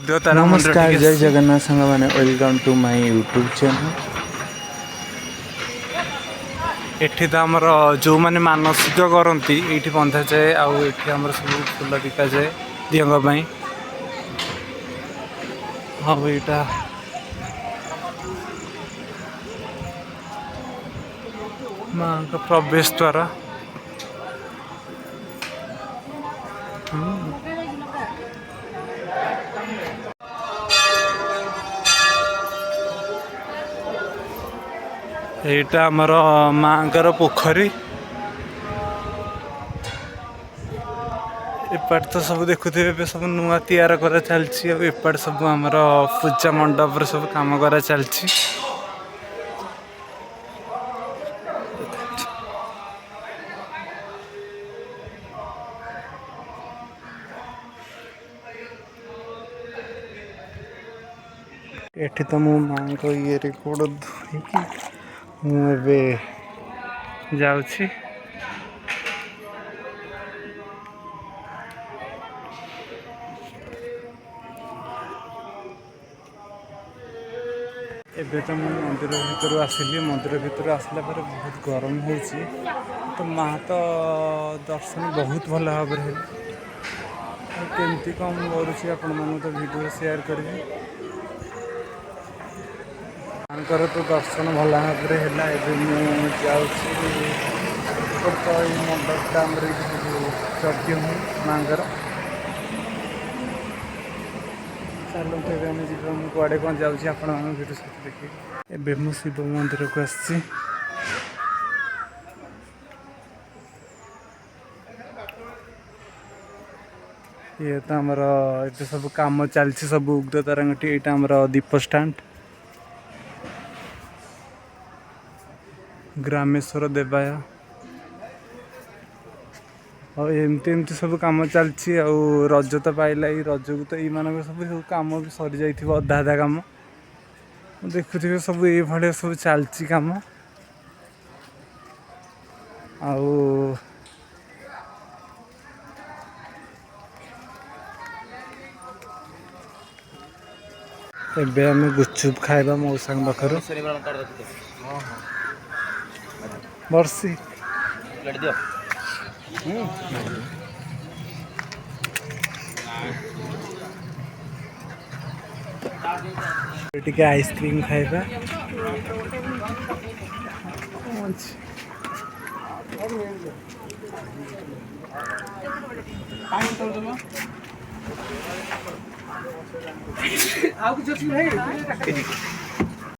उग्रतारा नमस्कार जय जगन्नाथ सांग मैंने welcome to my YouTube channel. एठी तो आमर जो मैंने मानसिक करती ये बंधा जाए आउ आमर सब फूल बिका जाए दियों हाँ यहाँ माँ का प्रवेश द्वार यहाँ आमर माँकर पोखरी एपट तो सब देखुए सब नुआ तैयार करा चलती एपट सब आमर पूजा मंडप सब काम करा चलती एठी तो मो माँ को ये गोड़ धोईकी मुझे जाऊँगी एबे तो मुझे मंदिर भीतर आसिली मंदिर भीतर आसला पर बहुत गरम हो तो माँ तो दर्शन बहुत भल भाव केमती कम करुँच आपण मान तो वीडियो शेयर करी माँकर तो दर्शन भल भाव है तो ये मंडपटा यज्ञ हुए माँकर चलो आम जी कड़े कौन जाऊँगी आप वीडियो सहित देखिए एवं मु शिव मंदिर को आसी ये तो आमर ये सब कम चलती सब उग्रतारांगठी यहाँ आमर दीप स्टैंड ग्रामेश्वर देवाय और एमती एमती सब कम चलती रज तो पाइला रज को तो ये सब कम भी सरी जाइए अधा अधा कम देखुए सब ये सब चलती कम एबे आम गुपचुप खाइबा मौसा पाखर बर्सी टिके आइसक्रीम खाइबा